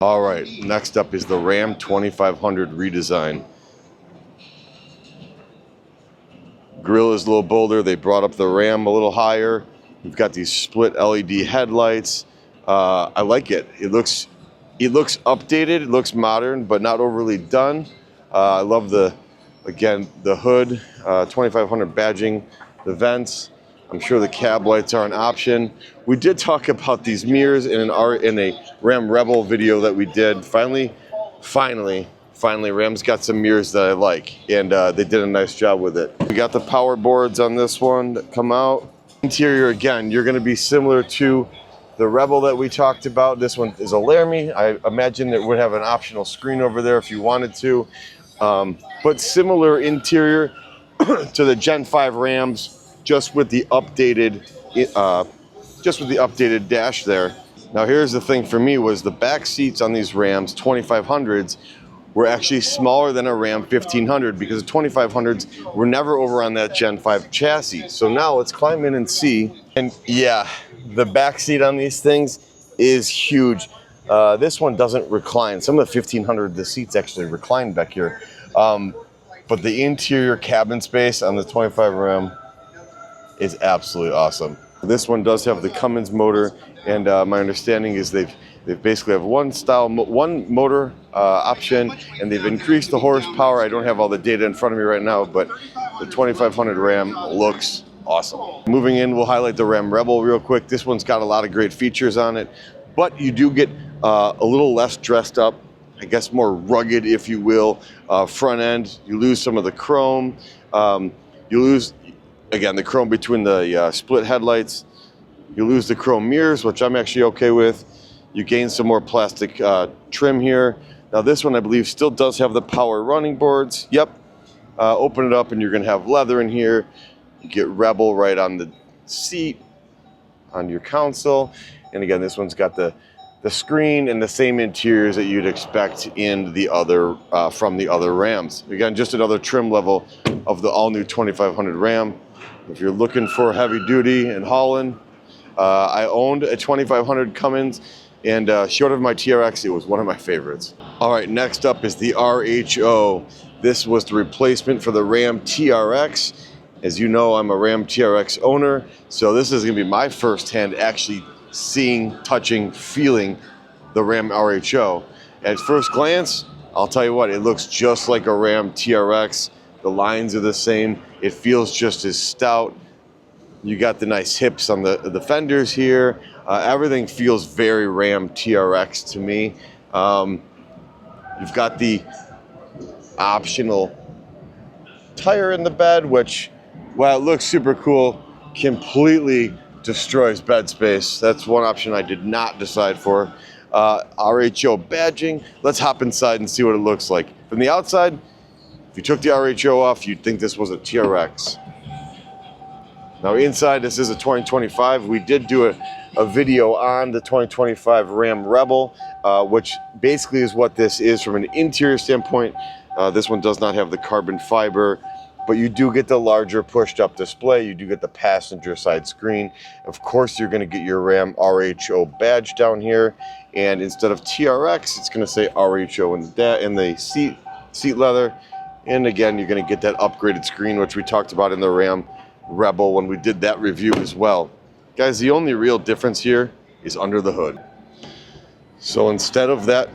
All right, next up is the Ram 2500 redesign. Grill is a little bolder. They brought up the Ram a little higher. We've got these split LED headlights. I like it. It looks updated. It looks modern, but not overly done. I love the hood, 2500 badging, the vents. I'm sure the cab lights are an option. We did talk about these mirrors in a Ram RHO video that we did. Finally, Ram's got some mirrors that I like, and they did a nice job with it. We got the power boards on this one that come out. Interior, again, you're going to be similar to the RHO that we talked about. This one is a Laramie. I imagine it would have an optional screen over there if you wanted to, but similar interior to the Gen 5 Rams. Just with the updated dash there. Now here's the thing for me was the back seats on these Rams 2500s were actually smaller than a Ram 1500 because the 2500s were never over on that Gen 5 chassis. So now let's climb in and see. And yeah, the back seat on these things is huge. This one doesn't recline. Some of the 1500, the seats actually recline back here. But the interior cabin space on the 25 Ram is absolutely awesome. This one does have the Cummins motor, and my understanding is they basically have one motor option, and they've increased the horsepower. I don't have all the data in front of me right now, but the 2500 Ram looks awesome. Moving in, we'll highlight the Ram RHO real quick. This one's got a lot of great features on it, but you do get a little less dressed up, I guess more rugged, if you will. Front end, you lose some of the chrome. You lose, again, the chrome between the split headlights. You lose the chrome mirrors, which I'm actually okay with. You gain some more plastic trim here. Now this one, I believe, still does have the power running boards. Yep. Open it up and you're gonna have leather in here. You get RHO right on the seat, on your console. And again, this one's got the screen and the same interiors that you'd expect in the other from the other Rams. Again, just another trim level of the all-new 2500 Ram. If you're looking for heavy duty and hauling, I owned a 2500 Cummins, and short of my TRX, it was one of my favorites. All right, next up is the RHO. This was the replacement for the Ram TRX. As you know, I'm a Ram TRX owner, so this is gonna be my first hand actually seeing, touching, feeling the Ram RHO. At first glance, I'll tell you what, it looks just like a Ram TRX. The lines are the same. It feels just as stout. You got the nice hips on the fenders here. Everything feels very Ram TRX to me. You've got the optional tire in the bed, which, while it looks super cool, completely destroys bed space. That's one option I did not decide for. RHO badging. Let's hop inside and see what it looks like. From the outside, if you took the RHO off, you'd think this was a TRX. Now inside, this is a 2025. We did do a video on the 2025 Ram RHO, which basically is what this is from an interior standpoint. This one does not have the carbon fiber, but you do get the larger pushed up display. You do get the passenger side screen. Of course, you're gonna get your Ram RHO badge down here. And instead of TRX, it's gonna say RHO in the seat leather. And again, you're gonna get that upgraded screen, which we talked about in the Ram RHO when we did that review as well. Guys, the only real difference here is under the hood. So instead of that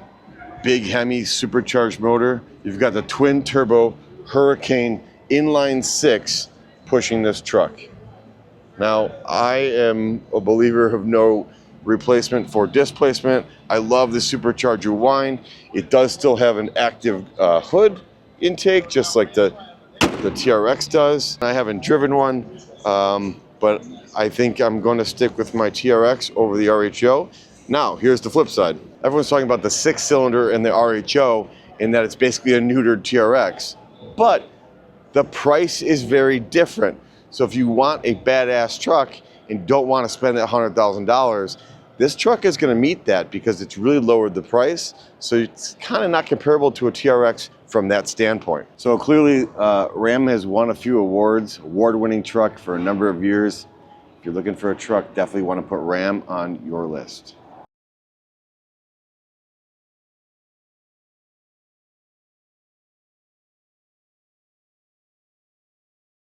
big Hemi supercharged motor, you've got the twin turbo Hurricane inline 6 pushing this truck. Now, I am a believer of no replacement for displacement. I love the supercharger whine. It does still have an active hood intake, just like the TRX does. I haven't driven one, but I think I'm going to stick with my TRX over the RHO. Now, here's the flip side. Everyone's talking about the 6-cylinder and the RHO, and that it's basically a neutered TRX. But the price is very different. So if you want a badass truck and don't want to spend that $100,000, this truck is going to meet that because it's really lowered the price. So it's kind of not comparable to a TRX from that standpoint. So clearly, Ram has won a few awards, award-winning truck for a number of years. If you're looking for a truck, definitely want to put Ram on your list.